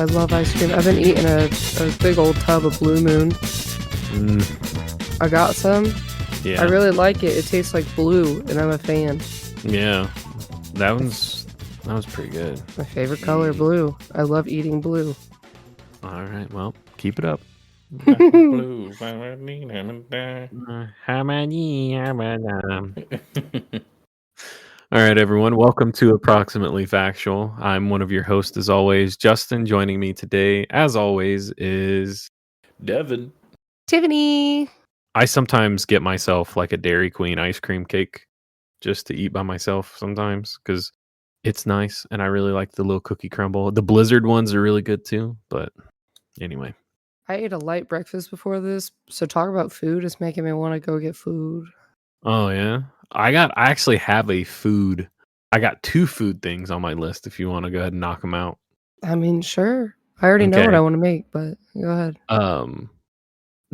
I love ice cream. I've been eating a big old tub of Blue Moon. I got some. Yeah. I really like it. It tastes like blue, and I'm a fan. Yeah. That was pretty good. My favorite color, blue. I love eating blue. All right. Well, keep it up. Blue. All right, everyone. Welcome to Approximately Factual. I'm one of your hosts, as always, Justin. Joining me today, as always, is Devin. Tiffany. I sometimes get myself like a Dairy Queen ice cream cake just to eat by myself sometimes because it's nice and I really like the little cookie crumble. The Blizzard ones are really good too. But anyway. I ate a light breakfast before this, so talk about food is making me want to go get food. Oh yeah. I actually have I got 2 food things on my list if you want to go ahead and knock them out. I mean, sure. I already know what I want to make, but go ahead.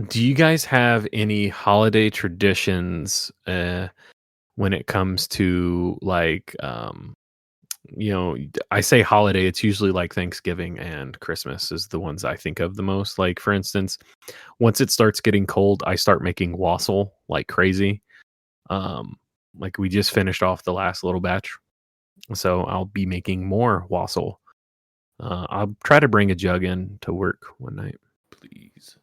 Do you guys have any holiday traditions when it comes to like I say holiday, it's usually like Thanksgiving and Christmas is the ones I think of the most. Like for instance, once it starts getting cold, I start making wassail like crazy. Like we just finished off the last little batch, so I'll be making more wassail. I'll try to bring a jug in to work one night. Please.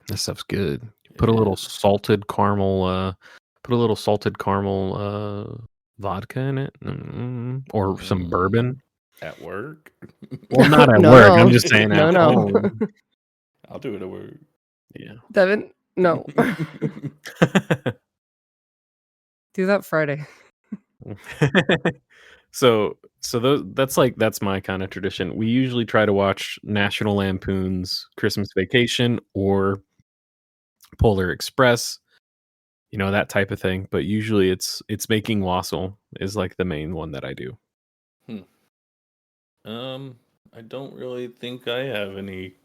This stuff's good. Put a little salted caramel vodka in it, or some bourbon at work. Well, not at work. I'm just saying at home. I'll do it at work. Yeah, Devin, no. Do that Friday. So that's my kind of tradition. We usually try to watch National Lampoon's Christmas Vacation or Polar Express, that type of thing. But usually it's making wassail is like the main one that I do. I don't really think I have any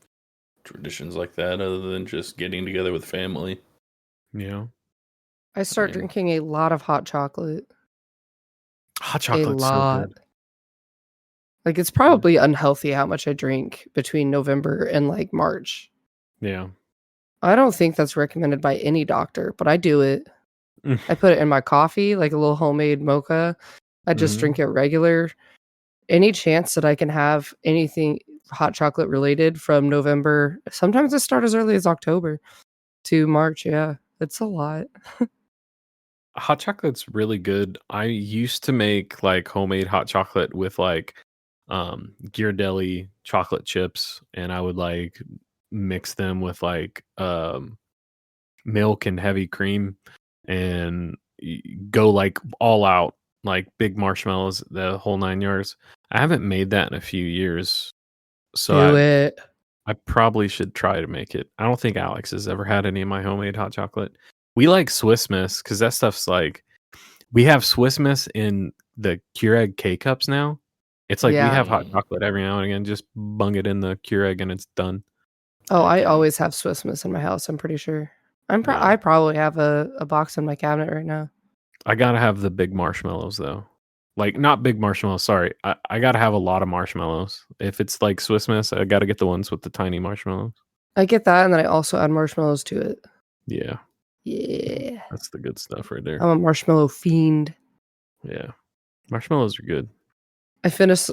traditions like that other than just getting together with family. Yeah. I start drinking a lot of hot chocolate. Hot chocolate's so good. Like it's probably unhealthy how much I drink between November and like March. Yeah. I don't think that's recommended by any doctor, but I do it. I put it in my coffee, like a little homemade mocha. I just drink it regular. Any chance that I can have anything hot chocolate related from November, sometimes I start as early as October to March. Yeah, it's a lot. Hot chocolate's really good. I used to make like homemade hot chocolate with like Ghirardelli chocolate chips, and I would like mix them with like milk and heavy cream and go like all out, like big marshmallows, the whole 9 yards. I haven't made that in a few years, so I probably should try to make it. I don't think Alex has ever had any of my homemade hot chocolate. We like Swiss Miss because that stuff's like, we have Swiss Miss in the Keurig K-Cups now. It's like we have hot chocolate every now and again, just bung it in the Keurig and it's done. Oh, I always have Swiss Miss in my house, I'm pretty sure. I probably have a box in my cabinet right now. I gotta have the big marshmallows though. Like not big marshmallows, sorry. I gotta have a lot of marshmallows. If it's like Swiss Miss, I gotta get the ones with the tiny marshmallows. I get that, and then I also add marshmallows to it. Yeah. Yeah. That's the good stuff right there. I'm a marshmallow fiend. Yeah. Marshmallows are good. I finished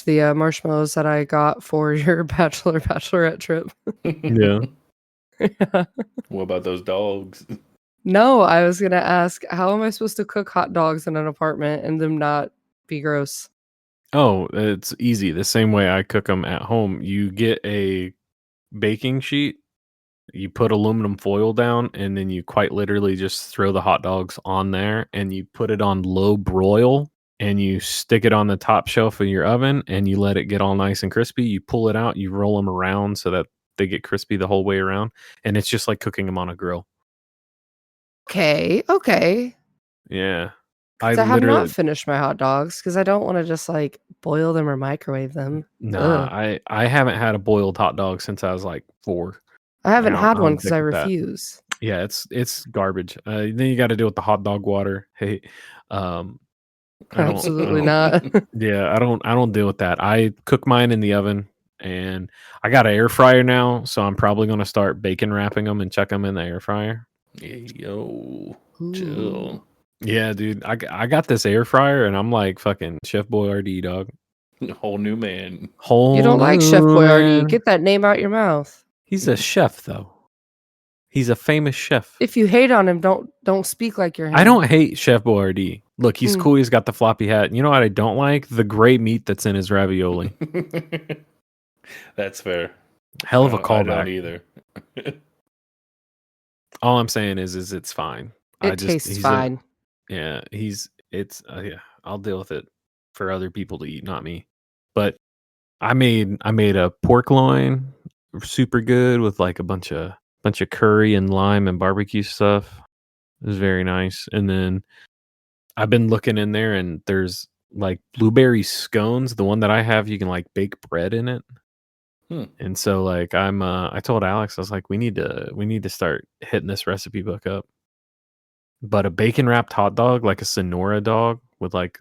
the marshmallows that I got for your bachelorette trip. Yeah. What about those dogs? No, I was gonna ask, how am I supposed to cook hot dogs in an apartment and them not be gross? Oh, it's easy. The same way I cook them at home. You get a baking sheet, you put aluminum foil down, and then you quite literally just throw the hot dogs on there, and you put it on low broil, and you stick it on the top shelf of your oven, and you let it get all nice and crispy. You pull it out, you roll them around so that they get crispy the whole way around, and it's just like cooking them on a grill. Okay. Yeah. I have not finished my hot dogs because I don't want to just like boil them or microwave them. Nah, I haven't had a boiled hot dog since I was like 4. I haven't had one because I refuse. Yeah, it's garbage. Then you got to deal with the hot dog water. Hey, absolutely not. Yeah, I don't deal with that. I cook mine in the oven. And I got an air fryer now, so I'm probably going to start bacon wrapping them and chuck them in the air fryer. Yo, Ooh. chill. Yeah, dude. I got this air fryer, and I'm like fucking Chef Boyardee, dog. Whole new man. Whole You don't like Chef new Boyardee. man. Get that name out your mouth. He's a chef, though. He's a famous chef. If you hate on him, don't speak like you're him. I don't hate Chef Boyardee. Look, he's Mm. cool. He's got the floppy hat. You know what I don't like? The gray meat that's in his ravioli. That's fair. Hell of a I callback. don't either. All I'm saying is it's fine. It tastes fine. Yeah, I'll deal with it for other people to eat, not me. But I made a pork loin, super good with like a bunch of curry and lime and barbecue stuff. It was very nice. And then I've been looking in there, and there's like blueberry scones. The one that I have, you can like bake bread in it. And so like I told Alex, I was like, we need to start hitting this recipe book up. But a bacon wrapped hot dog, like a Sonora dog with like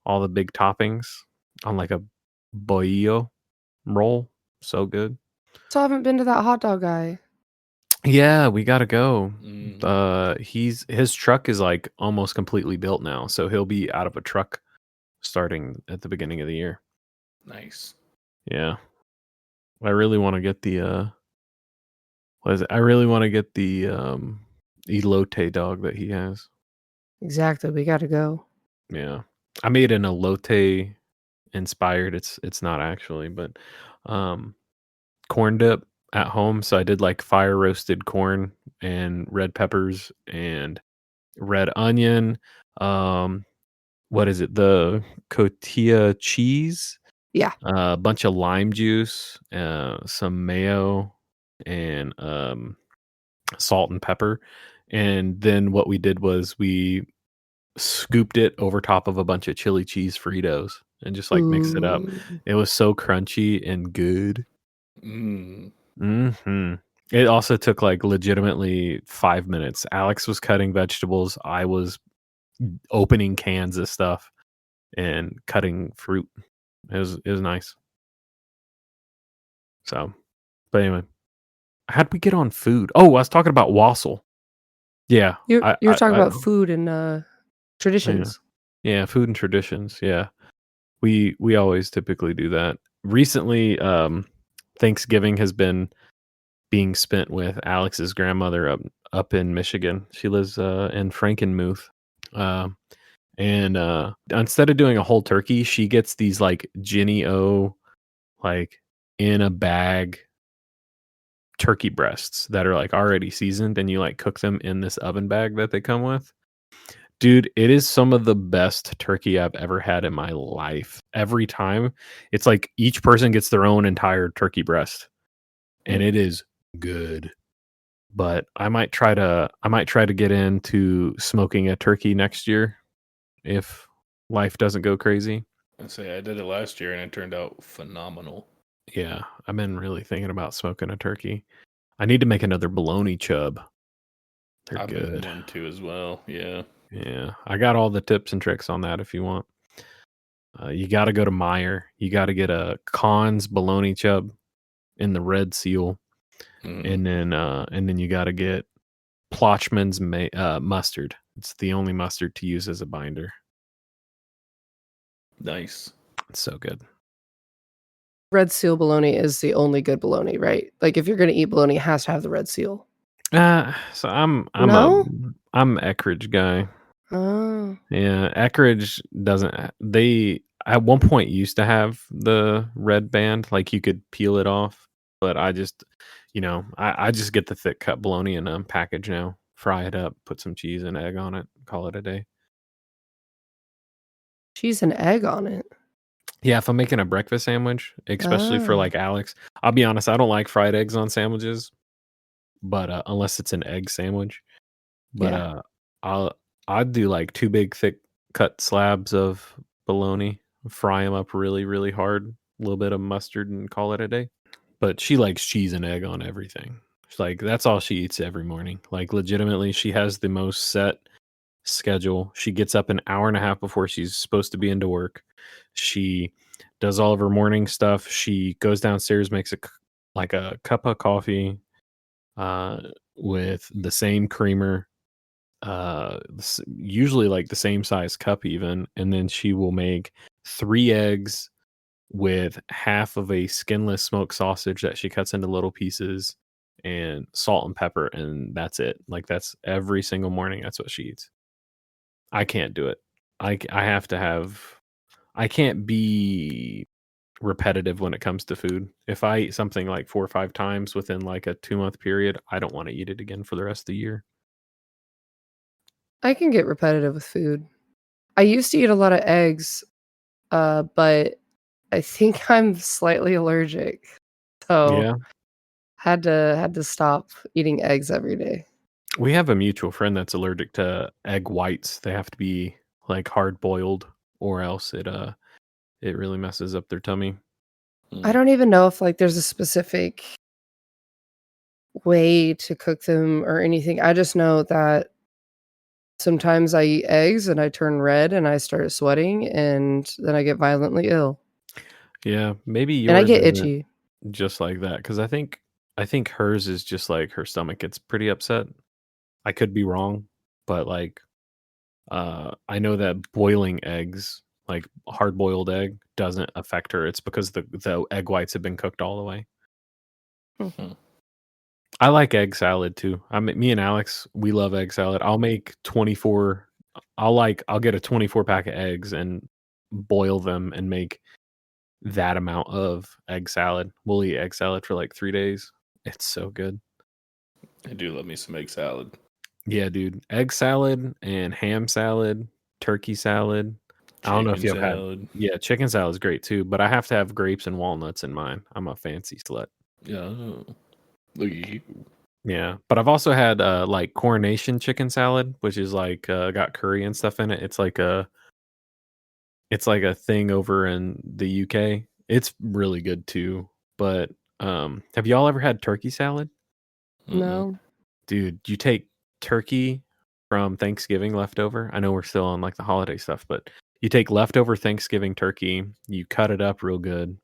all the big toppings on like a boillo roll. So good. So I haven't been to that hot dog guy. Yeah, we gotta go. Mm. His truck is like almost completely built now, so he'll be out of a truck starting at the beginning of the year. Nice. Yeah. I really want to get the I really want to get the elote dog that he has. Exactly. We got to go. Yeah. I made an elote inspired. It's not actually, but corn dip at home. So I did like fire roasted corn and red peppers and red onion. What is it? The cotija cheese. Yeah. A bunch of lime juice, some mayo, and salt and pepper. And then what we did was we scooped it over top of a bunch of chili cheese Fritos and just like mixed it up. Ooh. It was so crunchy and good. Mm. It also took like legitimately 5 minutes. Alex was cutting vegetables. I was opening cans of stuff and cutting fruit. It was nice. So, but anyway, how'd we get on food? Oh, I was talking about Wassail. Yeah, You're talking about food and traditions. Yeah, food and traditions. Yeah, we always typically do that. Recently, Thanksgiving has been being spent with Alex's grandmother up in Michigan. She lives in Frankenmuth. And instead of doing a whole turkey, she gets these like Jenny O, like in a bag turkey breasts that are like already seasoned, and you like cook them in this oven bag that they come with. Dude, it is some of the best turkey I've ever had in my life. Every time, it's like each person gets their own entire turkey breast, and it is good. But I might try to get into smoking a turkey next year if life doesn't go crazy. I did it last year and it turned out phenomenal. Yeah, I've been really thinking about smoking a turkey. I need to make another bologna chub. They're I've good. made one too as well. Yeah. Yeah, I got all the tips and tricks on that if you want. You got to go to Meyer. You got to get a Conn's bologna chub in the red seal, and then you got to get Plochman's mustard. It's the only mustard to use as a binder. Nice. It's so good. Red seal bologna is the only good bologna, right? Like if you're gonna eat bologna, it has to have the red seal. So I'm No? I'm Eckridge guy. Oh. Yeah, Eckridge doesn't. They at one point used to have the red band, like you could peel it off. But I just, I just get the thick cut bologna in a package now. Fry it up, put some cheese and egg on it, call it a day. Cheese and egg on it. Yeah, if I'm making a breakfast sandwich, especially for like Alex, I'll be honest, I don't like fried eggs on sandwiches, but unless it's an egg sandwich. But I'd do like 2 big thick cut slabs of bologna, fry them up really, really hard, a little bit of mustard, and call it a day. But she likes cheese and egg on everything. She's like, that's all she eats every morning. Like legitimately, she has the most set schedule. She gets up an hour and a half before she's supposed to be into work. She does all of her morning stuff. She goes downstairs, makes a cup of coffee with the same creamer, usually like the same size cup even, and then she will make 3 eggs with half of a skinless smoked sausage that she cuts into little pieces and salt and pepper, and that's it. Like that's every single morning. That's what she eats. I can't do it. I have to have. I can't be repetitive when it comes to food. If I eat something like 4 or 5 times within like a 2-month period, I don't want to eat it again for the rest of the year. I can get repetitive with food. I used to eat a lot of eggs, but I think I'm slightly allergic. So Yeah. had to stop eating eggs every day. We have a mutual friend that's allergic to egg whites. They have to be like hard boiled or else it really messes up their tummy. I don't even know if like there's a specific way to cook them or anything. I just know that sometimes I eat eggs and I turn red and I start sweating and then I get violently ill. Yeah, maybe And I yours get isn't itchy. just like that because I think hers is just like her stomach gets pretty upset. I could be wrong, but like I know that boiling eggs, like hard boiled egg, doesn't affect her. It's because the egg whites have been cooked all the way. Mhm. I like egg salad too. Me and Alex, we love egg salad. I'll make 24. I'll get a 24 pack of eggs and boil them and make that amount of egg salad. We'll eat egg salad for like 3 days. It's so good. I do love me some egg salad. Yeah, dude. Egg salad and ham salad, turkey salad. I don't know if Chicken you've had. salad. Yeah, chicken salad is great too, but I have to have grapes and walnuts in mine. I'm a fancy slut. Yeah. Look at you. Yeah, but I've also had like coronation chicken salad, which is like got curry and stuff in it. It's like a thing over in the UK. It's really good too. But have y'all ever had turkey salad? No. Dude, you take turkey from Thanksgiving leftover. I know we're still on like the holiday stuff, but you take leftover Thanksgiving turkey, you cut it up real good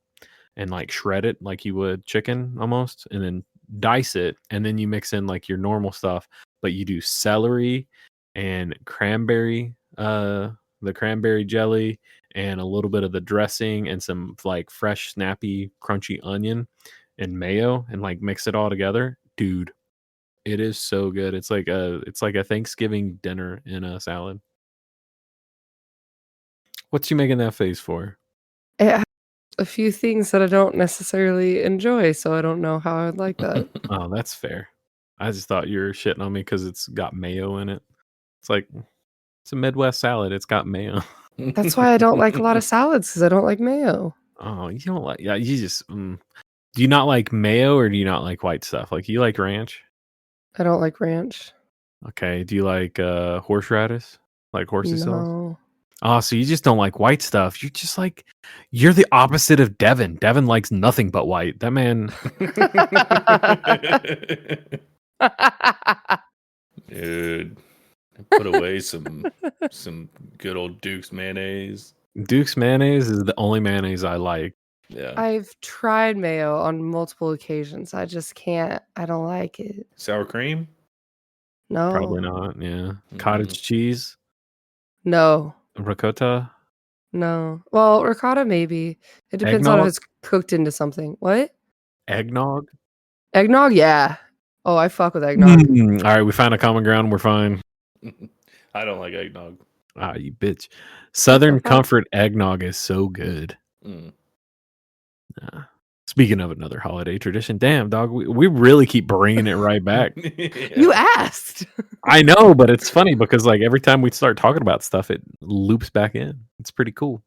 and like shred it like you would chicken almost, and then dice it, and then you mix in like your normal stuff, but you do celery and cranberry, the cranberry jelly, and a little bit of the dressing and some like fresh, snappy, crunchy onion and mayo, and like mix it all together. Dude, it is so good. It's like a Thanksgiving dinner in a salad. What's you making that face for? It has a few things that I don't necessarily enjoy, so I don't know how I would like that. Oh, that's fair. I just thought you were shitting on me because it's got mayo in it. It's like it's a Midwest salad. It's got mayo. That's why I don't like a lot of salads because I don't like mayo. Oh, you don't like? Yeah, you just. Do you not like mayo or do you not like white stuff? Like you like ranch? I don't like ranch. Okay. Do you like horseradish? Like horsey sauce? No. Oh, so you just don't like white stuff. You're just like you're the opposite of Devin. Devin likes nothing but white. That man. Dude, put away some good old Duke's mayonnaise. Duke's mayonnaise is the only mayonnaise I like. Yeah. I've tried mayo on multiple occasions. I just can't. I don't like it. Sour cream? No. Probably not. Yeah. Cottage cheese, No. ricotta, No. Well, ricotta maybe. It depends on if eggnog, it's cooked into something. What? eggnog. Eggnog? Yeah. Oh, I fuck with eggnog. All right, we found a common ground. We're fine. I don't like eggnog. Ah, you bitch. Southern Comfort eggnog is so good. Speaking of another holiday tradition, damn dog, we really keep bringing it right back. You asked. I know, but it's funny because like every time we start talking about stuff, it loops back in. It's pretty cool.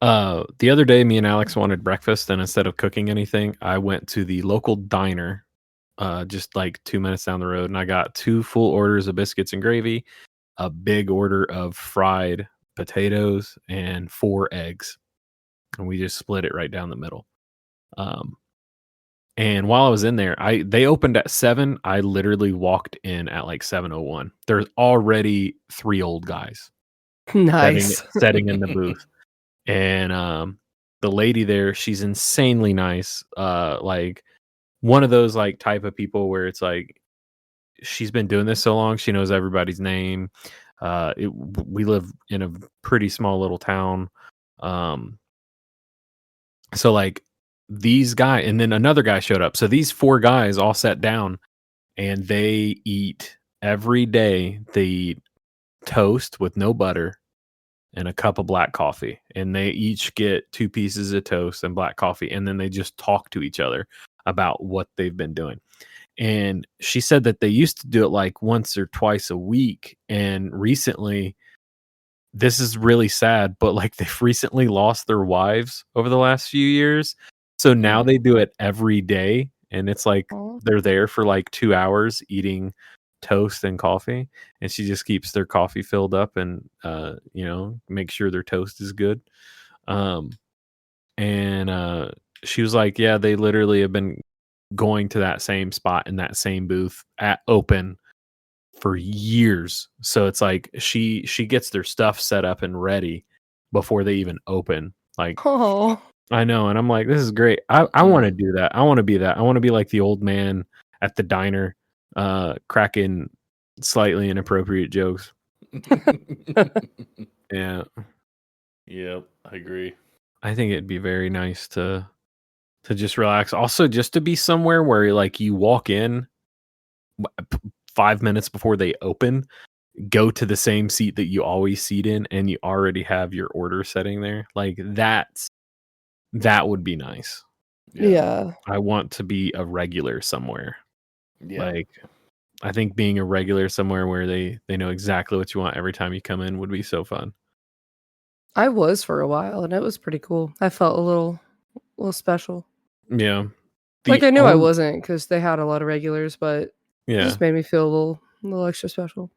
The other day, me and Alex wanted breakfast, and instead of cooking anything, I went to the local diner, just like 2 minutes down the road, and I got 2 full orders of biscuits and gravy, a big order of fried potatoes, and 4 eggs, and we just split it right down the middle. And while I was in there, they opened at 7. I literally walked in at like 7:01. There's already 3 old guys Nice. setting in the booth. And the lady there, she's insanely nice. Like one of those like type of people where it's like she's been doing this so long, she knows everybody's name. We live in a pretty small little town. So like these guys, and then another guy showed up. So these 4 guys all sat down and they eat every day. They eat toast with no butter and a cup of black coffee. And they each get 2 pieces of toast and black coffee. And then they just talk to each other about what they've been doing. And she said that they used to do it like once or twice a week. And recently, this is really sad, but like they've recently lost their wives over the last few years. So now they do it every day. And it's like they're there for like 2 hours eating toast and coffee. And she just keeps their coffee filled up and, make sure their toast is good. And she was like, yeah, they literally have been going to that same spot in that same booth at open for years. So it's like she gets their stuff set up and ready before they even open. Like, I know, and I'm like, this is great. I want to do that. I want to be that. I want to be like the old man at the diner, cracking slightly inappropriate jokes. Yeah. Yep, I agree. I think it'd be very nice to just relax. Also, just to be somewhere where like you walk in 5 minutes before they open, go to the same seat that you always seat in, and you already have your order setting there. Like that would be nice. Yeah. I want to be a regular somewhere. Yeah. Like I think being a regular somewhere where they know exactly what you want every time you come in would be so fun. I was for a while, and it was pretty cool. I felt a little special. Yeah. Like I knew I wasn't because they had a lot of regulars, but it Yeah. just made me feel a little extra special.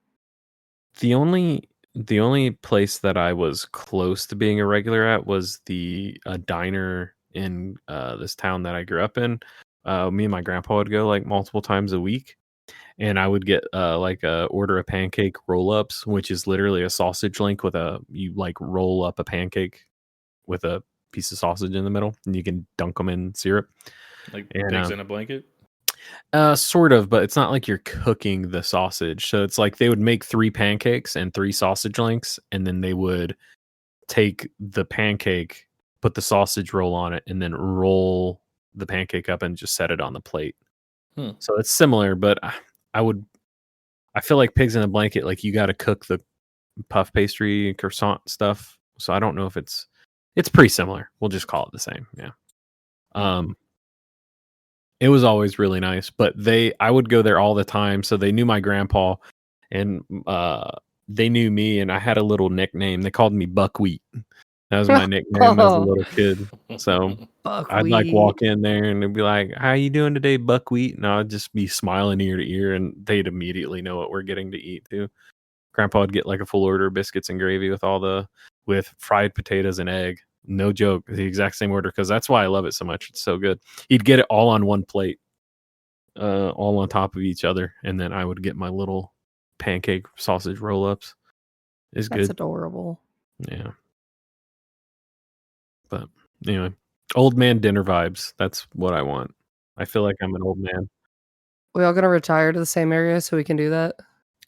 The only place that I was close to being a regular at was a diner in this town that I grew up in. Me and my grandpa would go like multiple times a week, and I would get order a pancake roll-ups, which is literally a sausage link with you like roll up a pancake with a piece of sausage in the middle, and you can dunk them in syrup. Like pigs in a blanket? Sort of, but it's not like you're cooking the sausage. So it's like they would make 3 pancakes and 3 sausage links, and then they would take the pancake, put the sausage roll on it, and then roll the pancake up and just set it on the plate. So it's similar, but I feel like pigs in a blanket, like you got to cook the puff pastry croissant stuff. So I don't know if it's pretty similar. We'll just call it the same. Yeah. It was always really nice, but I would go there all the time. So they knew my grandpa, and they knew me, and I had a little nickname. They called me Buckwheat. That was my nickname as a little kid. So I'd like walk in there and they'd be like, "How you doing today, Buckwheat?" And I'd just be smiling ear to ear, and they'd immediately know what we're getting to eat too. Grandpa would get like a full order of biscuits and gravy with fried potatoes and egg. No joke, the exact same order, because that's why I love it so much. It's so good. He'd get it all on one plate, all on top of each other, and then I would get my little pancake sausage roll-ups. It's good. That's adorable. Yeah. But anyway, old man dinner vibes. That's what I want. I feel like I'm an old man. We all gonna retire to the same area so we can do that?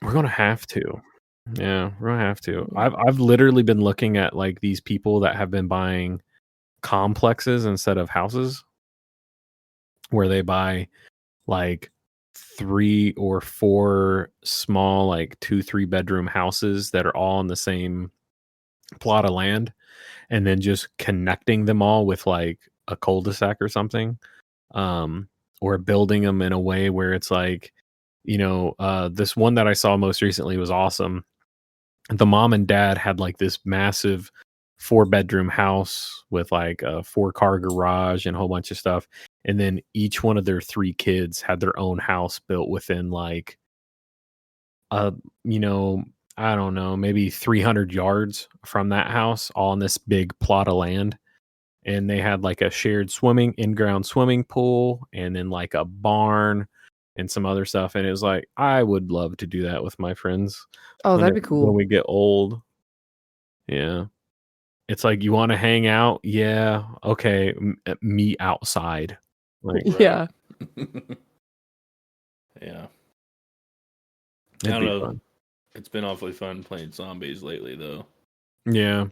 We're gonna have to. Yeah, we're gonna have to. I've literally been looking at like these people that have been buying complexes instead of houses, where they buy like 3 or 4 small, like 2-3 bedroom houses that are all on the same plot of land, and then just connecting them all with like a cul-de-sac or something, or building them in a way where it's like, this one that I saw most recently was awesome. The mom and dad had like this massive 4-bedroom house with like a 4-car garage and a whole bunch of stuff. And then each one of their 3 kids had their own house built within like, I don't know, maybe 300 yards from that house, all in this big plot of land. And they had like a shared in-ground swimming pool, and then like a barn and some other stuff. And it was like, I would love to do that with my friends. Oh, that'd be cool. When we get old. Yeah. It's like, you want to hang out? Yeah, okay, meet outside. Like, Yeah. Yeah. I it'd don't be know. fun. It's been awfully fun playing zombies lately, though. Yeah,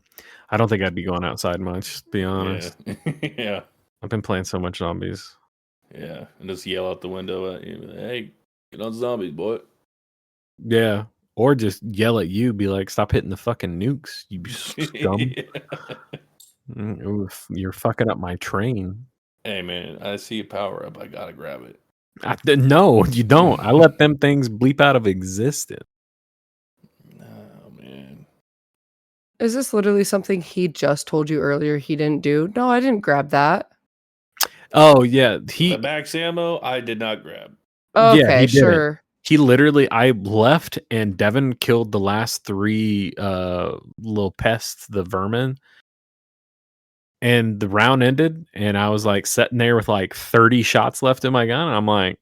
I don't think I'd be going outside much, to be honest. Yeah. Yeah. I've been playing so much zombies. Yeah. And just yell out the window at you. Hey, get on zombies, boy. Yeah, or just yell at you, be like, "Stop hitting the fucking nukes, you scum! Oof, you're fucking up my train." Hey, man, I see a power up. I gotta grab it. No, you don't. I let them things bleep out of existence. Oh, man. Is this literally something he just told you earlier he didn't do? No, I didn't grab that. Oh yeah, The max ammo, I did not grab. Yeah, Okay, he didn't. sure. He literally, I left and Devin killed the last 3 little pests, the vermin. And the round ended, and I was like sitting there with like 30 shots left in my gun. And I'm like,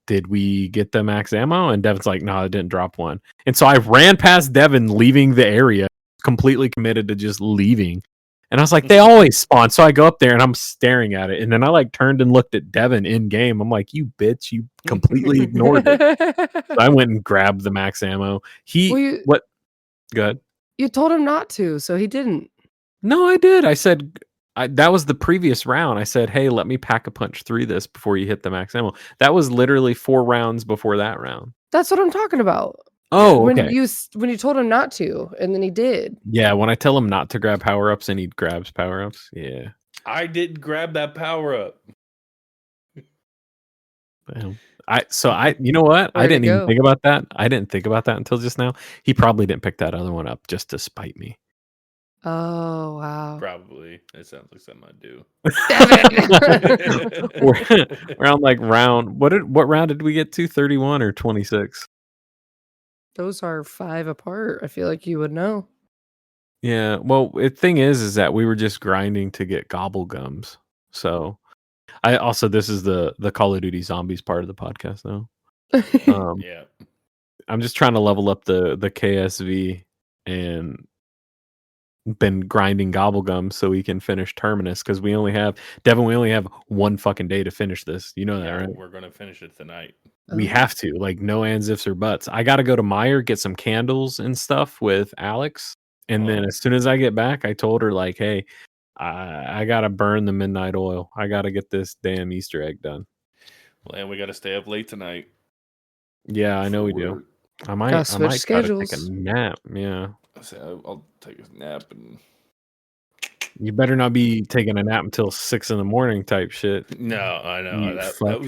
did we get the max ammo? And Devin's like, no, I didn't drop one. And so I ran past Devin leaving the area, completely committed to just leaving. And I was like, they always spawn. So I go up there and I'm staring at it. And then I like turned and looked at Devin in game. I'm like, you bitch, you completely ignored it. So I went and grabbed the max ammo. What? Go ahead. You told him not to, so he didn't. No, I did. I said, that was the previous round. I said, hey, let me pack a punch through this before you hit the max ammo. That was literally 4 rounds before that round. That's what I'm talking about. Oh, when okay. you told him not to, and then he did. Yeah, when I tell him not to grab power-ups and he grabs power-ups. Yeah. I didn't grab that power up. You know what? I didn't even go? think about that. I didn't think about that until just now. He probably didn't pick that other one up just to spite me. Oh, wow. Probably. It sounds like something I'd do. We're on like round. What round did we get to? 31 or 26? Those are 5 apart. I feel like you would know. Yeah. Well, the thing is that we were just grinding to get gobble gums. So this is the Call of Duty Zombies part of the podcast though. Yeah. I'm just trying to level up the KSV and been grinding gobblegum so we can finish Terminus because we only have 1 fucking day to finish this. You know that, right? We're gonna finish it tonight. We have to, like, no ands, ifs, or buts. I got to go to Meyer, get some candles and stuff with Alex, and then as soon as I get back, I told her like, hey, I gotta burn the midnight oil. I gotta get this damn Easter egg done. Well, and we gotta stay up late tonight. Yeah, I know we do. I might try to take a nap. Yeah. I'll take a nap and. You better not be taking a nap until 6 a.m. type shit. No, I know that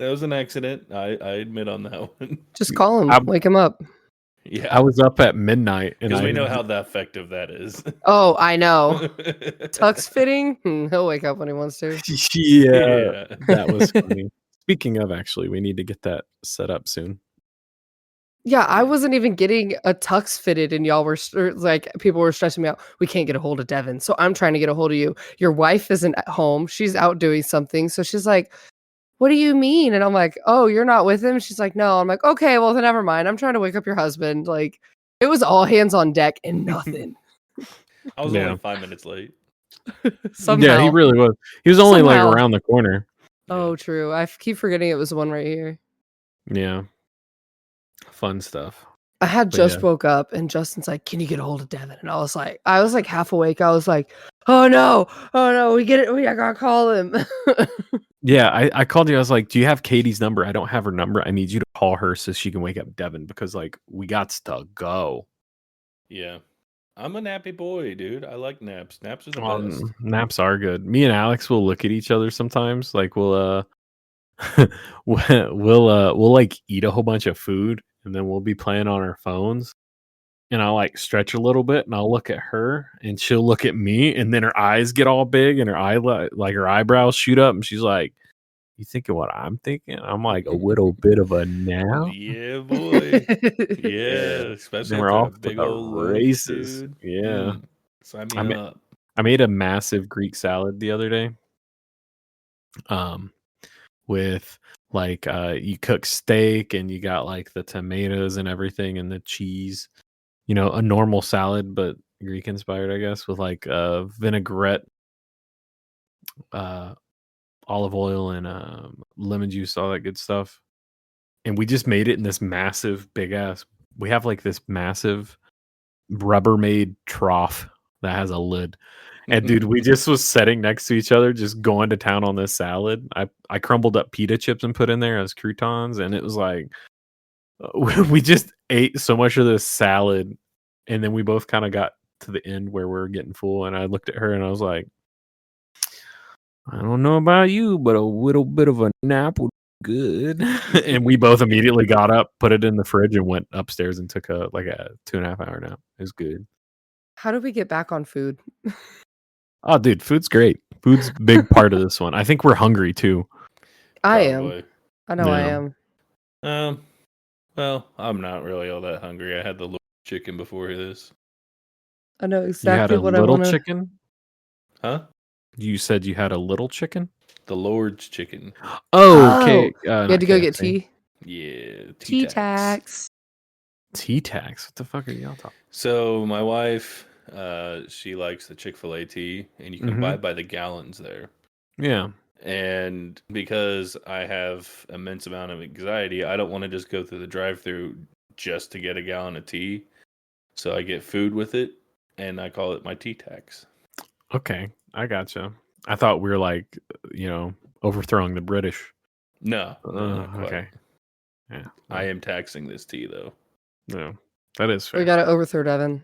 was an accident. I admit on that one. Just call him, wake him up. Yeah, I was up at midnight, because we know how effective that is. Oh, I know. Tux fitting. He'll wake up when he wants to. Yeah, that was funny. Speaking of, actually, we need to get that set up soon. Yeah, I wasn't even getting a tux fitted, and y'all were like, people were stressing me out. We can't get a hold of Devin, so I'm trying to get a hold of you. Your wife isn't at home; she's out doing something. So she's like, "What do you mean?" And I'm like, "Oh, you're not with him?" She's like, "No." I'm like, "Okay, well then never mind. I'm trying to wake up your husband." Like, it was all hands on deck and nothing. I was only 5 minutes late. Somehow. Yeah, he really was. He was only like around the corner. Oh, true. I keep forgetting it was the one right here. Yeah. Fun stuff. I had just woke up and Justin's like, "Can you get a hold of Devin?" And I was like half awake. I was like, oh no, we get it. I gotta call him. Yeah, I called you. I was like, do you have Katie's number? I don't have her number. I need you to call her so she can wake up Devin because like we got to go. Yeah. I'm a nappy boy, dude. I like naps. Naps are the best. Naps are good. Me and Alex will look at each other sometimes. Like we'll like eat a whole bunch of food and then we'll be playing on our phones. And I'll like stretch a little bit and I'll look at her and she'll look at me and then her eyes get all big and her eyebrows shoot up and she's like, "You thinking what I'm thinking?" I'm like, "A little bit of a nap." Yeah, boy. Yeah, especially we're off big the old races. Dude. Yeah. Sign me up. I made a massive Greek salad the other day. With like you cook steak and you got like the tomatoes and everything and the cheese, a normal salad, but Greek inspired, I guess, with like vinaigrette, olive oil, and lemon juice, all that good stuff. And we just made it in this massive, big ass. We have like this massive Rubbermaid trough that has a lid. And dude, we just was sitting next to each other, just going to town on this salad. I crumbled up pita chips and put in there as croutons, and it was like we just ate so much of this salad, and then we both kind of got to the end where we were getting full, and I looked at her and I was like, I don't know about you, but a little bit of a nap would be good. And we both immediately got up, put it in the fridge, and went upstairs and took a 2.5 hour nap. It was good. How do we get back on food? Oh, dude, food's great. Food's a big part of this one. I think we're hungry too. I am. I know I am. Well, I'm not really all that hungry. I had the little chicken before this. I know You had exactly a what I little want to. chicken? Huh? You said you had a little chicken? The Lord's chicken. Oh, okay. You had to go get tea? Yeah. Tea tax. Tea tax? What the fuck are y'all talking? So my wife, she likes the Chick-fil-A tea, and you can buy by the gallons there. Yeah. And because I have immense amount of anxiety, I don't want to just go through the drive-thru just to get a gallon of tea. So I get food with it, and I call it my tea tax. Okay, I gotcha. I thought we were like, overthrowing the British. No, not quite. Okay. Yeah. I am taxing this tea, though. No, that is fair. We got to overthrow Devin.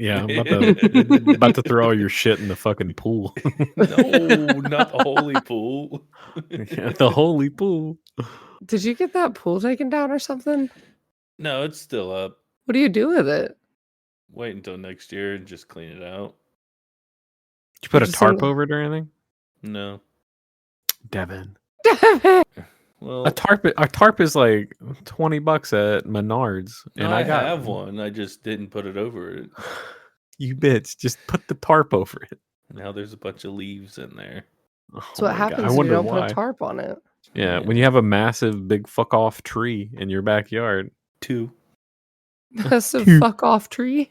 Yeah, I'm about to throw all your shit in the fucking pool. No, not the holy pool. Yeah, the holy pool. Did you get that pool taken down or something? No, it's still up. What do you do with it? Wait until next year and just clean it out. Did you put a tarp over it or anything? No. Devin. Well, A tarp is like $20 at Menards, and I have one. I just didn't put it over it. You bitch! Just put the tarp over it. Now there's a bunch of leaves in there. So what happens if you don't put a tarp on it? Yeah, when you have a massive, big fuck off tree in your backyard. Two. Massive fuck off tree.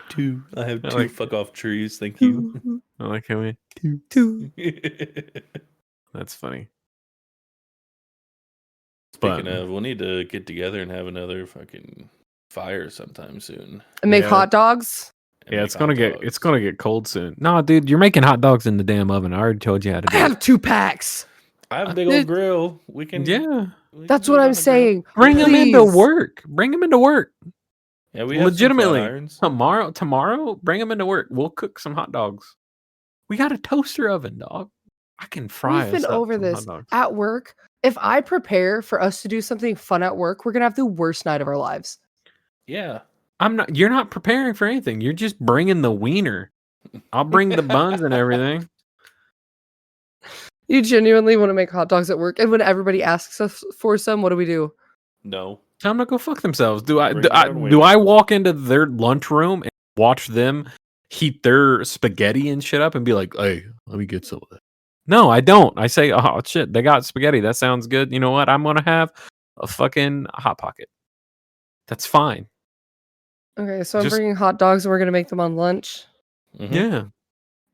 Two. I have two fuck off trees. Thank you. I like how we two. That's funny. Speaking of, we'll need to get together and have another fucking fire sometime soon. And make hot dogs. Yeah, it's gonna get cold soon. No, dude, you're making hot dogs in the damn oven. I already told you how to do it. I have 2 packs. I have a big old grill. We can. Yeah, that's what I'm saying. Bring them into work. Bring them into work. Yeah, we have legitimately tomorrow. Bring them into work. We'll cook some hot dogs. We got a toaster oven, dog. I can fry. We've been over this at work. If I prepare for us to do something fun at work, we're gonna have the worst night of our lives. Yeah, You're not preparing for anything. You're just bringing the wiener. I'll bring the buns and everything. You genuinely want to make hot dogs at work, and when everybody asks us for some, what do we do? No. Tell them to go fuck themselves. Do I walk into their lunchroom and watch them heat their spaghetti and shit up and be like, hey, let me get some of that? No, I don't. I say, oh shit, they got spaghetti. That sounds good. You know what? I'm gonna have a fucking Hot Pocket. That's fine. Okay, so I'm bringing hot dogs and we're gonna make them on lunch. Mm-hmm. Yeah.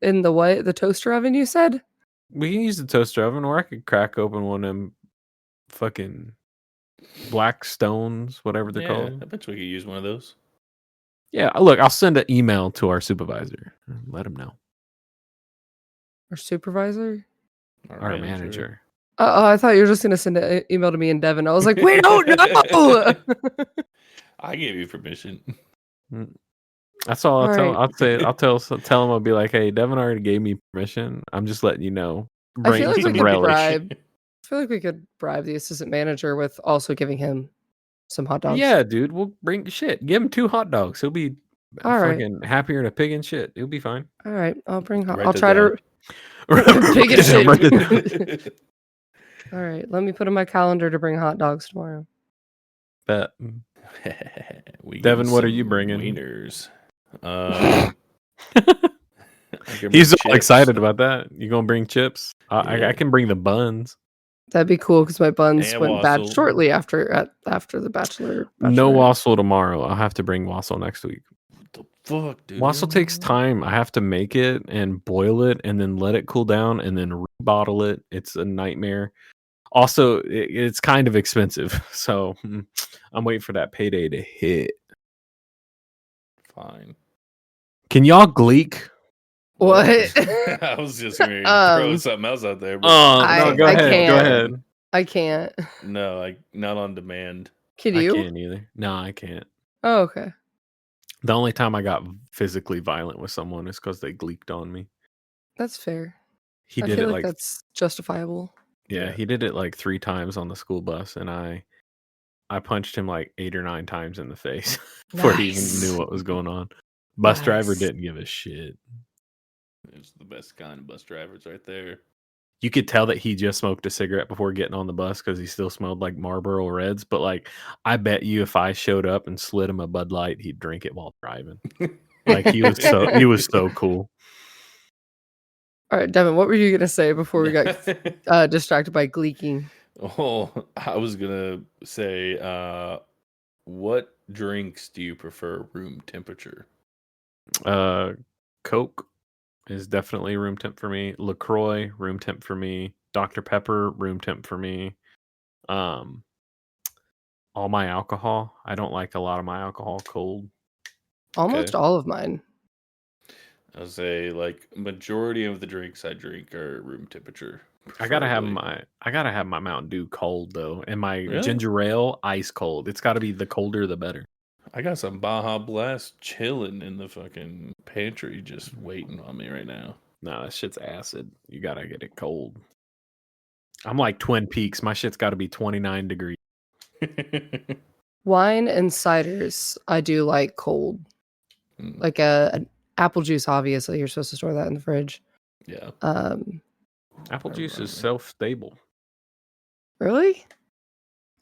In the what? The toaster oven, you said? We can use the toaster oven, or I could crack open one of them fucking black stones, whatever they're called. I bet we could use one of those. Yeah, look, I'll send an email to our supervisor and let him know. Our supervisor? Our manager. Oh, I thought you were just gonna send an email to me and Devin. I was like, we don't know. I gave you permission. That's all I'll tell him. I'll be like, hey, Devin already gave me permission. I'm just letting you know. I feel like we could bribe the assistant manager with also giving him some hot dogs. Yeah, dude, we'll bring shit. Give him 2 hot dogs. He'll be fucking happier than a pig and shit. He'll be fine. All right, I'll bring. I'll try to pig and shit. All right, let me put in my calendar to bring hot dogs tomorrow. Bet. Devin, what are you bringing? Wieners. He's all excited about that. You gonna bring chips? I can bring the buns. That'd be cool because my buns went bad shortly after the Bachelor. No wassail tomorrow. I'll have to bring wassail next week. the fuck, dude? Wassail takes time. I have to make it and boil it and then let it cool down and then rebottle it. It's a nightmare. Also, it's kind of expensive. So I'm waiting for that payday to hit. Fine. Can y'all gleek? What? I was just going to throw something else out there. But no, go ahead. Go ahead. I can't. No, not on demand. Can you? I can't either. No, I can't. Oh, okay. The only time I got physically violent with someone is because they gleeked on me. That's fair. He I did feel it like that's justifiable. Yeah, he did it like 3 times on the school bus, and I punched him like 8 or 9 times in the face before he even knew what was going on. Bus driver didn't give a shit. It's the best kind of bus drivers right there. You could tell that he just smoked a cigarette before getting on the bus because he still smelled like Marlboro Reds. But like, I bet you if I showed up and slid him a Bud Light, he'd drink it while driving. Like he was so cool. All right, Devin, what were you gonna say before we got distracted by gleeking? Oh, I was gonna say, what drinks do you prefer room temperature? Coke is definitely room temp for me. LaCroix, room temp for me. Dr. Pepper, room temp for me. All my alcohol. I don't like a lot of my alcohol cold. Almost all of mine. I'll say like majority of the drinks I drink are room temperature. I gotta have my Mountain Dew cold though, and my Really? ginger ale ice cold. It's got to be the colder the better. I got some Baja Blast chilling in the fucking pantry, just waiting on me right now. No, that shit's acid. You gotta get it cold. I'm like Twin Peaks. My shit's got to be 29 degrees. Wine and ciders, I do like cold. Like an apple juice, obviously, you're supposed to store that in the fridge. Yeah. Apple juice is self-stable. Really?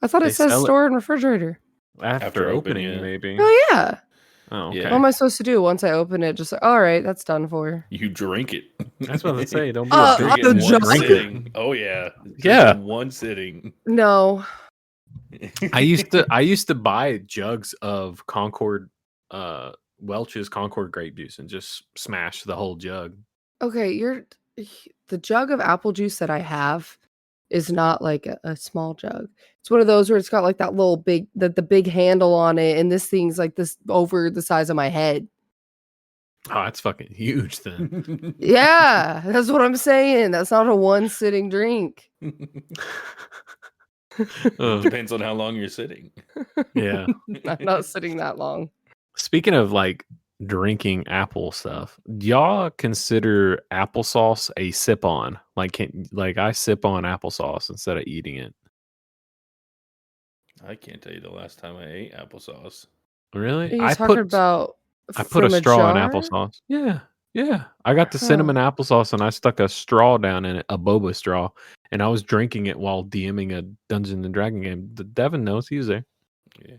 I thought it says store in refrigerator. After opening, maybe. Oh, yeah. Oh, okay. What am I supposed to do once I open it? Just like, all right, that's done for. You drink it. That's what I say. Don't be a drink it. Oh yeah. Yeah. One sitting. No. I used to buy jugs of Concord Welch's Concord grape juice and just smash the whole jug. Okay, the jug of apple juice that I have is not like a small jug. It's one of those where it's got like that little the big handle on it, and this thing's like this over the size of my head. Oh, that's fucking huge then. Yeah, that's what I'm saying. That's not a one sitting drink. Depends on how long you're sitting. Yeah. I'm not sitting that long. Speaking of like drinking apple stuff, do y'all consider applesauce a sip on? Like I sip on applesauce instead of eating it. I can't tell you the last time I ate applesauce. Really? Are you talking about I put a straw in applesauce. Yeah. I got the cinnamon applesauce and I stuck a straw down in it, a boba straw, and I was drinking it while DMing a Dungeons and Dragon game. Devin knows he was there. Yeah.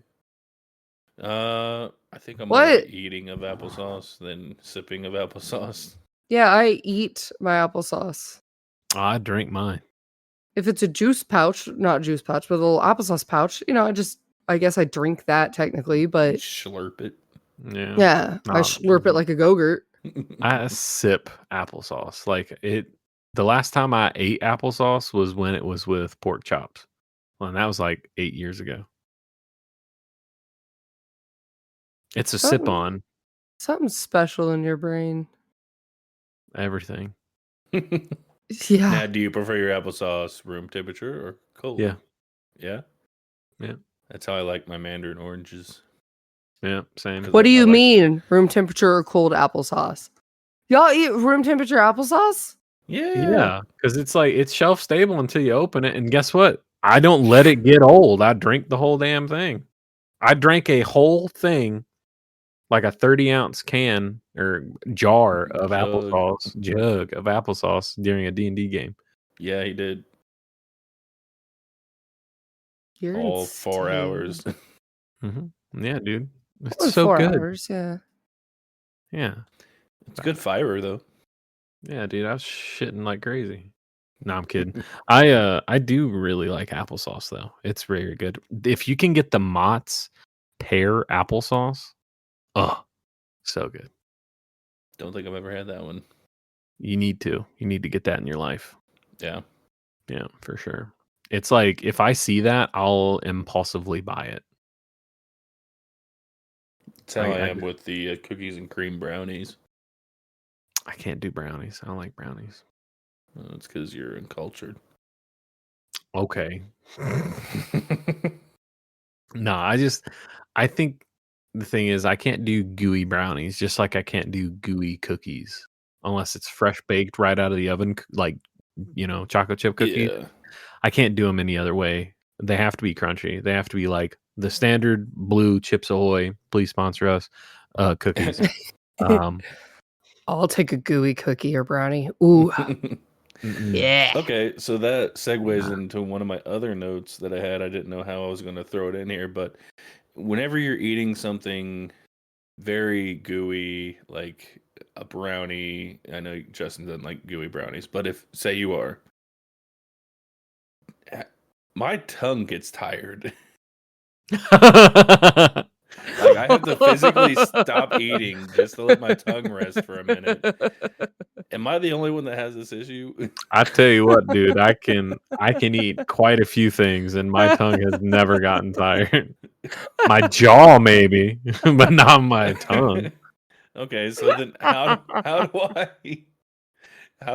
I think I'm more eating of applesauce than sipping of applesauce. Yeah, I eat my applesauce. I drink mine. If it's a juice pouch, not juice pouch, but a little applesauce pouch, I guess I drink that technically, but slurp it. Yeah. I slurp it like a Go-Gurt. I sip applesauce. Like the last time I ate applesauce was when it was with pork chops. Well, and that was like 8 years ago. It's a sip on. Something special in your brain. Everything. Yeah. Now, do you prefer your applesauce room temperature or cold? Yeah. Yeah? Yeah. That's how I like my mandarin oranges. Yeah, same. What do you mean, room temperature or cold applesauce? Y'all eat room temperature applesauce? Yeah, because it's shelf stable until you open it, and guess what? I don't let it get old. I drink the whole damn thing. I drank a whole thing, like a 30-ounce can or jug of applesauce during a D&D game. Yeah, he did. You're all 4 hours. Mm-hmm. Yeah, dude. It's so 4 good. hours, yeah. Yeah. It's good fiber, though. Yeah, dude. I was shitting like crazy. No, I'm kidding. I do really like applesauce, though. It's very good. If you can get the Mott's pear applesauce, So good. Don't think I've ever had that one. You need to. You need to get that in your life. Yeah. Yeah, for sure. It's like if I see that, I'll impulsively buy it. That's how I am with the cookies and cream brownies. I can't do brownies. I don't like brownies. It's because you're uncultured. Okay. No, I think the thing is I can't do gooey brownies, just like I can't do gooey cookies unless it's fresh baked right out of the oven, like, chocolate chip cookies. Yeah. I can't do them any other way. They have to be crunchy. They have to be like the standard blue Chips Ahoy, please sponsor us, cookies. I'll take a gooey cookie or brownie. Ooh. Yeah. Okay, so that segues into one of my other notes that I had. I didn't know how I was going to throw it in here, but whenever you're eating something very gooey, like a brownie, I know Justin doesn't like gooey brownies, but if, say you are, my tongue gets tired. Like I have to physically stop eating just to let my tongue rest for a minute. Am I the only one that has this issue? I tell you what, dude, I can eat quite a few things, and my tongue has never gotten tired. My jaw, maybe, but not my tongue. Okay, so then how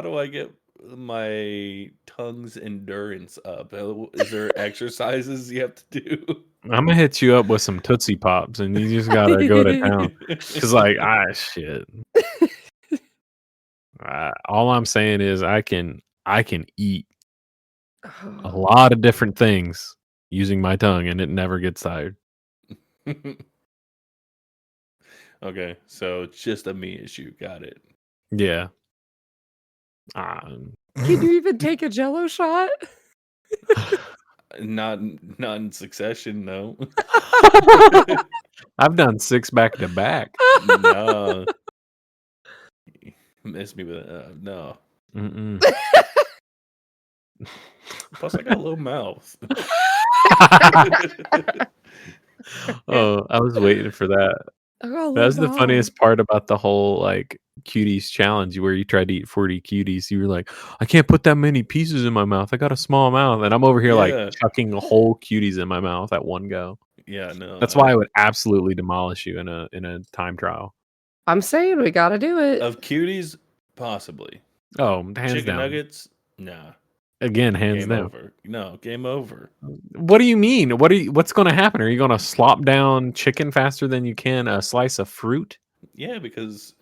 do I get my tongue's endurance up? Is there exercises you have to do? I'm gonna hit you up with some Tootsie Pops, and you just gotta go to town. Cause shit. All I'm saying is I can eat a lot of different things using my tongue, and it never gets tired. Okay, so it's just a me issue. Got it. Yeah. Can you even take a Jello shot? Not in succession, no. I've done 6 back to back. No. Miss me with no. Mm-mm. Plus, I got a little mouth. Oh, I was waiting for that. That's the funniest part about the whole cuties challenge where you tried to eat 40 cuties. You were like, I can't put that many pieces in my mouth. I got a small mouth. And I'm over here chucking whole cuties in my mouth at one go. Yeah, no. That's why I would absolutely demolish you in a time trial. I'm saying we gotta do it. Of cuties, possibly. Oh, hands Chicken down. nuggets, nah. Again, hands game down. Over. No, game over. What do you mean? What's going to happen? Are you going to slop down chicken faster than you can a slice of fruit? Yeah, because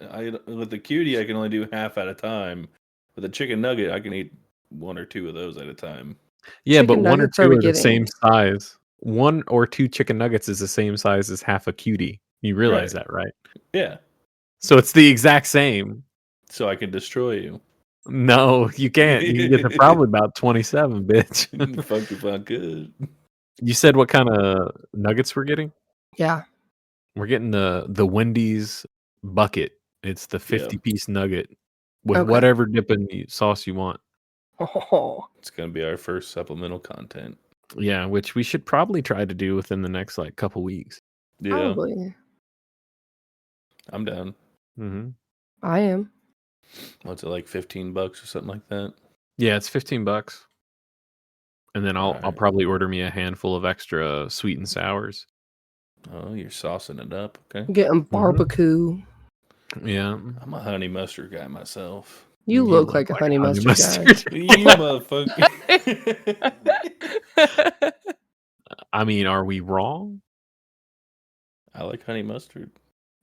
with the cutie, I can only do half at a time. With a chicken nugget, I can eat 1 or 2 of those at a time. Yeah, chicken but 1 or 2 are the same size. 1 or 2 chicken nuggets is the same size as half a cutie. You realize that, right? Yeah. So it's the exact same. So I can destroy you. No, you can't. You can get to probably about 27, bitch. Fuck if I could. You said what kind of nuggets we're getting? Yeah. We're getting the Wendy's bucket. It's the 50-piece nugget with whatever dipping sauce you want. Oh. It's going to be our first supplemental content. Yeah, which we should probably try to do within the next couple weeks. Yeah. Probably. I'm down. Mm-hmm. I am. What's it, like $15 or something like that? Yeah, it's $15. And then I'll probably order me a handful of extra sweet and sours. Oh, you're saucing it up, okay? Getting barbecue. Yeah. I'm a honey mustard guy myself. You look like a honey mustard guy. You motherfucker. I mean, are we wrong? I like honey mustard.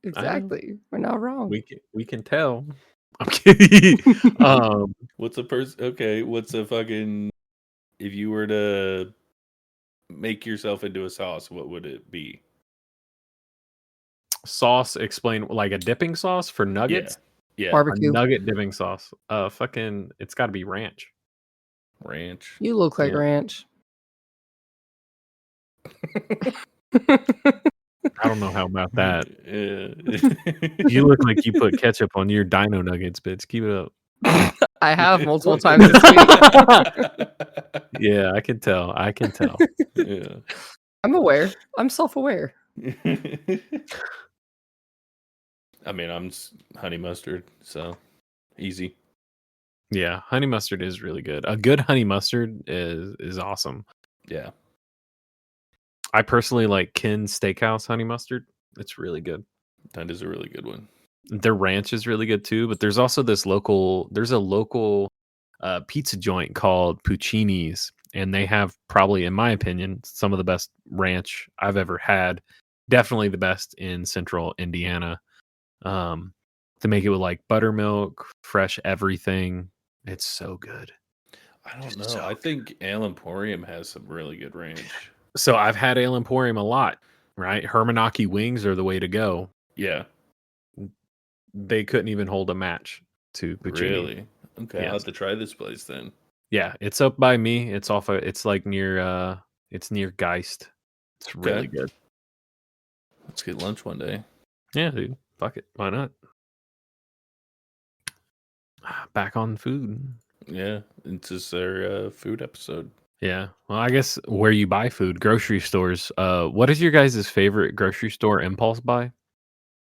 Exactly. We're not wrong. We can tell. I'm kidding. What's a fucking, if you were to make yourself into a sauce, what would it be? Sauce, explain, like a dipping sauce for nuggets? Yeah. Barbecue. A nugget dipping sauce. It's got to be ranch. Ranch. You look like ranch. I don't know how about that. Yeah. You look like you put ketchup on your dino nuggets, bitch. Keep it up. I have multiple times this week. Yeah, I can tell. Yeah. I'm aware. I'm self-aware. I mean, honey mustard, so easy. Yeah, honey mustard is really good. A good honey mustard is awesome. Yeah. I personally like Kin Steakhouse honey mustard. It's really good. That is a really good one. Their ranch is really good too, but there's also there's a local pizza joint called Puccini's, and they have probably, in my opinion, some of the best ranch I've ever had. Definitely the best in central Indiana. To make it with like buttermilk, fresh everything. It's so good. I don't know. I think Ale Emporium has some really good ranch. So I've had Ale Emporium a lot, right? Hermanaki wings are the way to go. Yeah. They couldn't even hold a match to Puccini. Really? Okay, Yes. I'll have to try this place then. Yeah, it's up by me. It's it's like near it's near Geist. It's really good. Let's get lunch one day. Yeah, dude. Fuck it. Why not? Back on food. Yeah, it's just our food episode. Yeah. Well, I guess where you buy food, grocery stores. What is your guys' favorite grocery store impulse buy?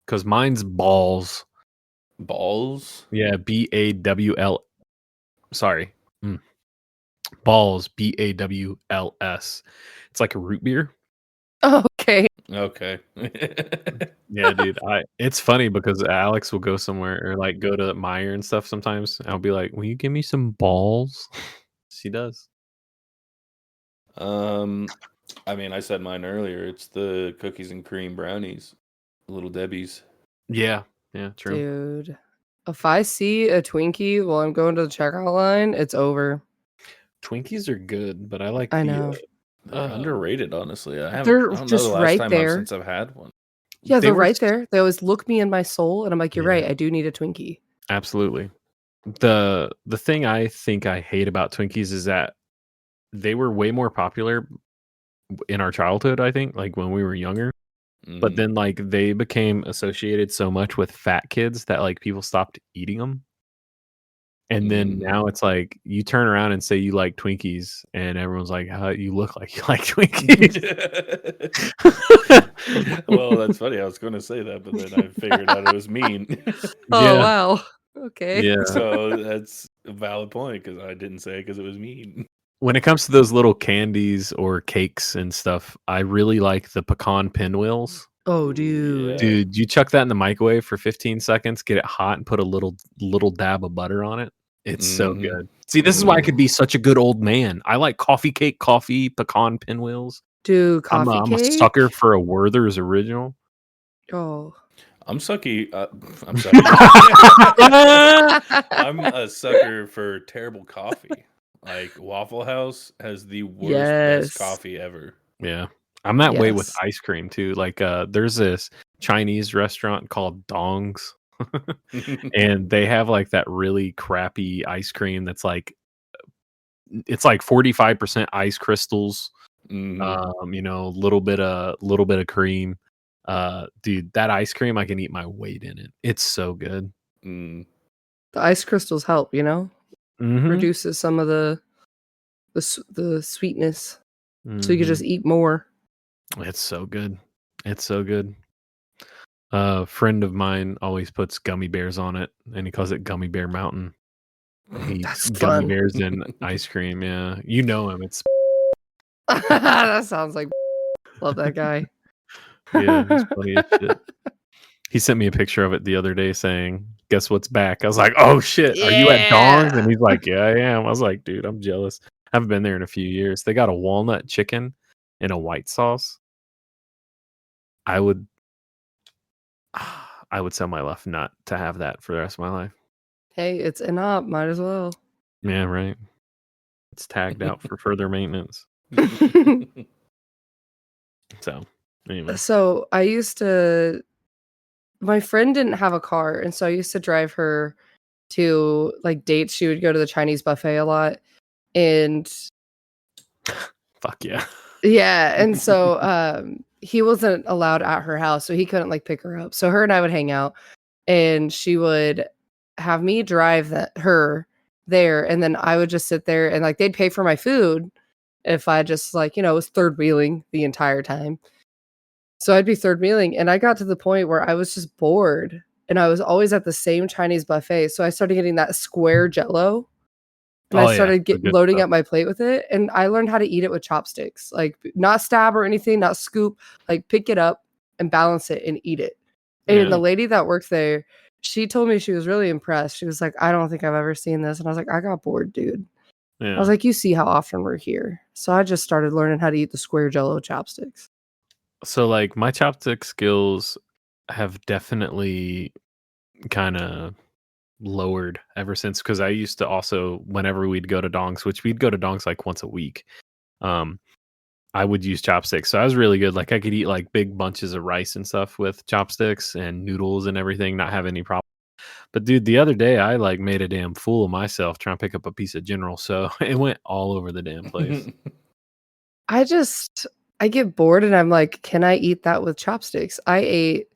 Because mine's Balls. Balls? Yeah, BAWL. Sorry. Balls, BAWLS. It's like a root beer. Oh, okay. Okay. Yeah, dude. It's funny because Alex will go somewhere or like go to Meijer and stuff sometimes. I'll be like, "Will you give me some balls?" She does. I mean, I said mine earlier. It's the cookies and cream brownies, Little Debbie's. Yeah, true. Dude, if I see a Twinkie while I'm going to the checkout line, it's over. Twinkies are good, but I like I know. They're underrated, honestly. I They're don't just know the last right time there. since I've had one. Yeah, they're right there. They always look me in my soul, and I'm like, you're right. I do need a Twinkie. Absolutely. The thing I think I hate about Twinkies is that they were way more popular in our childhood, I think, like when we were younger. But then like they became associated so much with fat kids that like people stopped eating them. And then now it's like you turn around and say you like Twinkies, and everyone's like, you look like you like Twinkies. Well, that's funny. I was going to say that, but then I figured out it was mean. Oh, wow. Okay. Yeah. So that's a valid point because I didn't say it because it was mean. When it comes to those little candies or cakes and stuff, I really like the pecan pinwheels. Oh, dude. Yeah. Dude, you chuck that in the microwave for 15 seconds, get it hot, and put a little dab of butter on it. It's so good. See, this is why I could be such a good old man. I like coffee cake, coffee, pecan pinwheels. Dude, coffee I'm cake? a sucker for a Werther's original. Oh. I'm sucky. I'm a sucker for terrible coffee. Like Waffle House has the worst best coffee ever. Yeah. I'm that way with ice cream too. Like there's this Chinese restaurant called Dongs. And they have like that really crappy ice cream that's like it's like 45% ice crystals. Little bit of cream. Dude, that ice cream I can eat my weight in it. It's so good. The ice crystals help, reduces some of the sweetness, so you can just eat more. It's so good. It's so good. A friend of mine always puts gummy bears on it, and he calls it Gummy Bear Mountain. He eats gummy bears and ice cream. Yeah, you know him. It's that sounds like love that guy. Yeah, it's funny as shit. He sent me a picture of it the other day saying, "Guess what's back?" I was like, "Oh shit, are you at Dongs?" And he's like, "Yeah, I am." I was like, "Dude, I'm jealous. I haven't been there in a few years." They got a walnut chicken and a white sauce. I would sell my left nut to have that for the rest of my life. Hey, it's an op. Might as well. Yeah, right. It's tagged out for further maintenance. So, anyway. So I used to. My friend didn't have a car, and so I used to drive her to like dates. She would go to the Chinese buffet a lot, and fuck yeah. Yeah, and so he wasn't allowed at her house, so he couldn't like pick her up. So her and I would hang out, and she would have me drive her there, and then I would just sit there and like they'd pay for my food if I just like was third wheeling the entire time. So I'd be third wheeling, and I got to the point where I was just bored, and I was always at the same Chinese buffet, so I started getting that square Jell-O, and I Oh yeah, started the good loading stuff. up my plate with it, and I learned how to eat it with chopsticks, like not stab or anything, not scoop, like pick it up and balance it and eat it. And Yeah. the lady that worked there, she told me she was really impressed. She was like, "I don't think I've ever seen this," and I was like, "I got bored, dude." I was Yeah. like, "You see how often we're here." So I just started learning how to eat the square Jell-O chopsticks. So like my chopstick skills have definitely kind of lowered ever since, because I used to also, whenever we'd go to dongs, which we'd go to dongs like once a week, I would use chopsticks. So I was really good. Like I could eat like big bunches of rice and stuff with chopsticks and noodles and everything, not have any problem. But dude, the other day I like made a damn fool of myself trying to pick up a piece of General, so it went all over the damn place. I get bored and I'm like, "Can I eat that with chopsticks?" I ate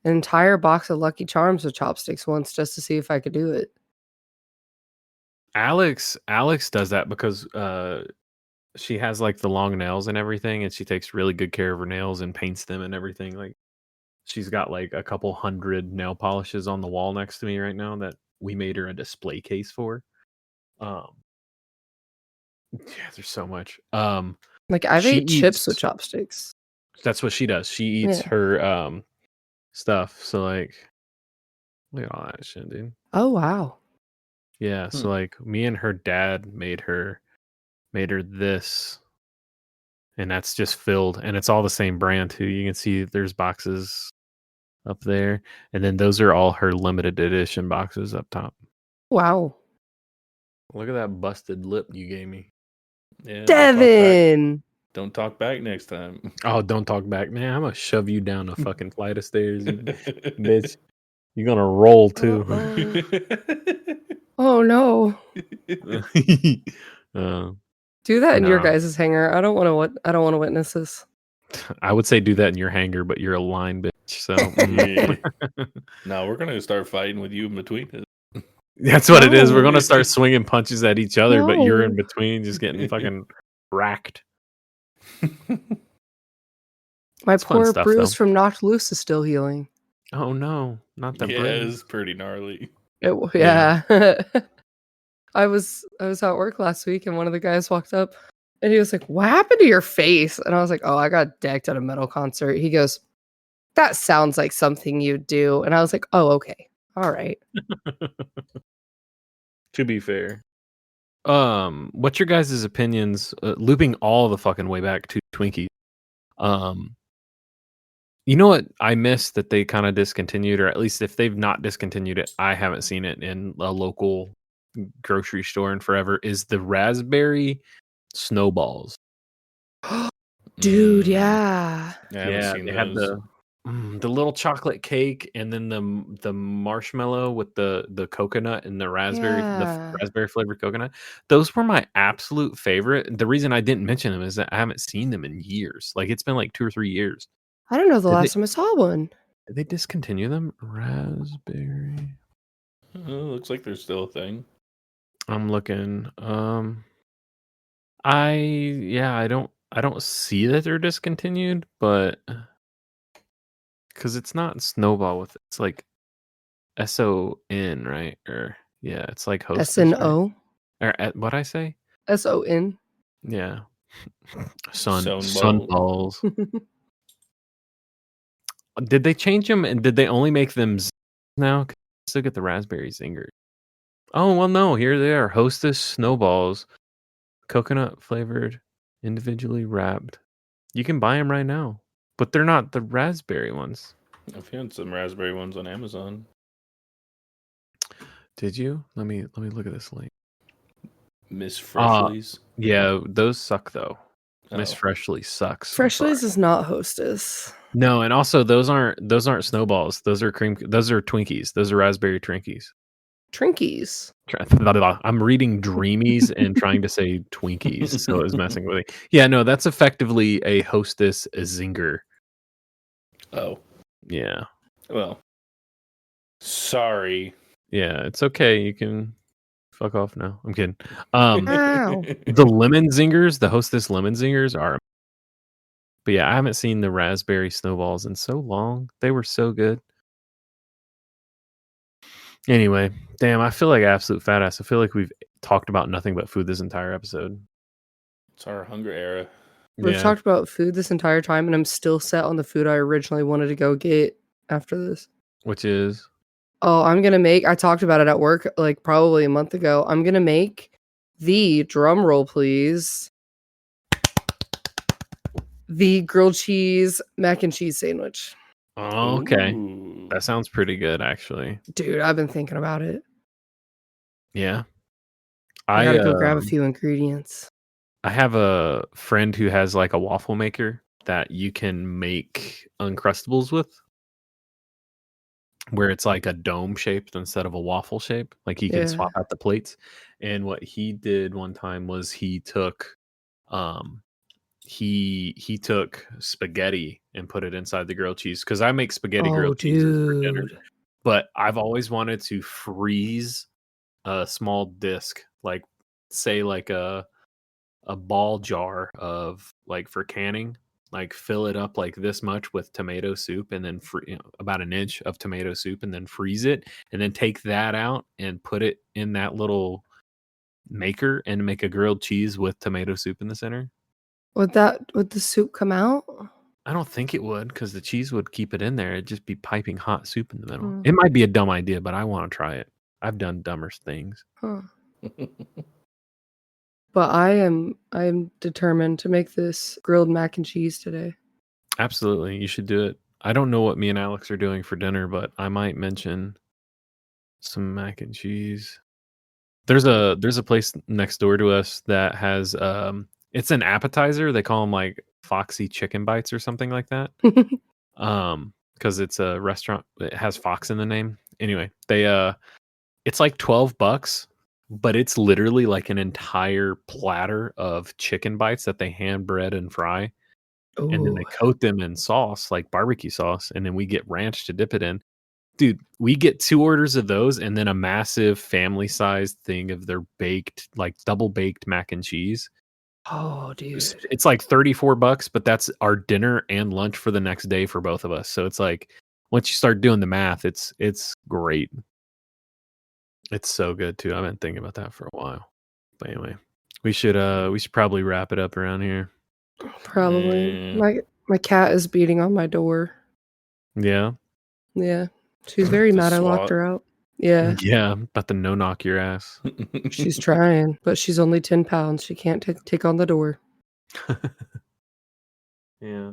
an entire box of Lucky Charms with chopsticks once just to see if I could do it. Alex does that because she has like the long nails and everything, and she takes really good care of her nails and paints them and everything. Like she's got like a couple hundred nail polishes on the wall next to me right now that we made her a display case for. Um yeah, there's so much. Like, I've She ate chips with eats, chopsticks. that's what she does. She eats Yeah. her stuff. So like look at all that shit, dude. Oh, wow. Yeah, so like me and her dad made her this, and that's just filled, and it's all the same brand too. You can see there's boxes up there, and then those are all her limited edition boxes up top. Wow. Look at that busted lip you gave me. Yeah, Devin! don't talk back next time. Oh, don't talk back, man. I'm gonna shove you down a fucking flight of stairs, you bitch. You're gonna roll too. Oh, no. Do that in your Nah. guys' hangar. I don't wanna witness this. I would say do that in your hangar, but you're a line bitch. So Yeah. No, we're gonna start fighting with you in between it. that's what it is. We're No. gonna start swinging punches at each other, but you're in No. between, just getting fucking racked. My It's fun poor stuff, bruise though. from Knocked Loose is still healing. Oh no, not the Yeah, bruise. it's pretty gnarly. Yeah. I was at work last week and one of the guys walked up and he was like, "What happened to your face?" And I was like, "Oh, I got decked at a metal concert." He goes, "That sounds like something you do." And I was like, "Oh, okay. All right." To be fair. What's your guys' opinions, looping all the fucking way back to Twinkies? You know what I miss that they kind of discontinued, or at least if they've not discontinued it, I haven't seen it in a local grocery store in forever, is the raspberry snowballs. Dude, yeah. I haven't seen they had those. the little chocolate cake, and then the marshmallow with the coconut and the raspberry, Yeah. raspberry flavored coconut. Those were my absolute favorite. The reason I didn't mention them is that I haven't seen them in years. Like it's been like 2 or 3 years. I don't know the Did last time I saw one. they discontinue them? Raspberry. Looks like there's still a thing. I'm looking. I don't see that they're discontinued, but because it's not Snowball with it's like SON, right? Or yeah, it's like Hostess, right? SNO? Or what I say? SON. Yeah. Sunball. Sunballs. Did they change them, and did they only make them now? 'Cause I still get the raspberry zingers. Oh well, no. Here they are, Hostess Snowballs, coconut flavored, individually wrapped. You can buy them right now, but they're not the raspberry ones. I've found some raspberry ones on Amazon. Did you? Let me look at this link. Miss Freshly's. Yeah, those suck though. Miss Oh. Freshly sucks. I'm Freshly's sorry. is not Hostess. No, and also those aren't Snowballs. Those are those are Twinkies. Those are raspberry Twinkies. Trinkies. I'm reading Dreamies and trying to say Twinkies, so it was messing with me. Yeah, no, that's effectively a Hostess zinger. Oh. Yeah. Well. Sorry. Yeah, it's okay. You can fuck off now. I'm kidding. Ow. The lemon zingers, the Hostess lemon zingers are. But yeah, I haven't seen the raspberry snowballs in so long. They were so good. Anyway, damn, I feel like an absolute fat ass. I feel like we've talked about nothing but food this entire episode. It's our hunger era. We've Yeah. talked about food this entire time, and I'm still set on the food I originally wanted to go get after this. Which is? Oh, I talked about it at work like probably a month ago. I'm going to make the, drum roll please, the grilled cheese mac and cheese sandwich. Oh, okay. Ooh. That sounds pretty good, actually. Dude, I've been thinking about it. Yeah. I gotta go grab a few ingredients. I have a friend who has like a waffle maker that you can make Uncrustables with, where it's like a dome shaped instead of a waffle shape. Like you can swap out the plates. And what he did one time was he took he took spaghetti and put it inside the grilled cheese, because I make spaghetti grilled cheeses for dinner. But I've always wanted to freeze a small disc, like say like a ball jar of like for canning, like fill it up like this much with tomato soup, and then about an inch of tomato soup, and then freeze it, and then take that out and put it in that little maker and make a grilled cheese with tomato soup in the center. Would the soup come out? I don't think it would, because the cheese would keep it in there. It'd just be piping hot soup in the middle. It might be a dumb idea, but I want to try it. I've done dumber things. Huh. But I am determined to make this grilled mac and cheese today. Absolutely. You should do it. I don't know what me and Alex are doing for dinner, but I might mention some mac and cheese. There's a place next door to us that has it's an appetizer. They call them like Foxy Chicken Bites or something like that. Because it's a restaurant. It has Fox in the name. Anyway, it's like $12, but it's literally like an entire platter of chicken bites that they hand bread and fry. Ooh. And then they coat them in sauce, like barbecue sauce, and then we get ranch to dip it in. Dude, we get 2 orders of those, and then a massive family-sized thing of their baked, like double-baked mac and cheese. Oh, dude. It's like $34, but that's our dinner and lunch for the next day for both of us. So it's like, once you start doing the math, it's great. It's so good too. I've been thinking about that for a while. But anyway, we should probably wrap it up around here. Probably. My cat is beating on my door. Yeah. Yeah. She's very mad I locked her out. Yeah. Yeah, about to no-knock your ass. She's trying, but she's only 10 pounds. She can't take on the door. Yeah.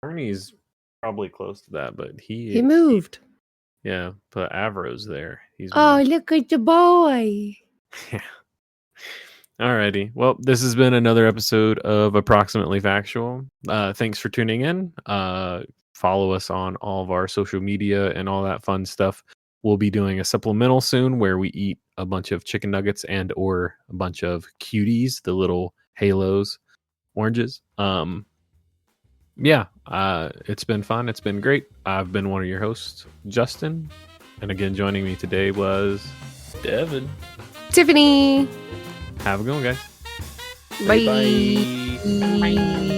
Ernie's probably close to that, but he moved. Yeah, but Avro's there. Look at the boy. Yeah. Alrighty. Well, this has been another episode of Approximately Factual. Thanks for tuning in. Follow us on all of our social media and all that fun stuff. We'll be doing a supplemental soon where we eat a bunch of chicken nuggets and or a bunch of cuties, the little halos, oranges. Yeah, it's been fun. It's been great. I've been one of your hosts, Justin. And again, joining me today was Devin. Tiffany. Have a good one, guys. Bye. Bye.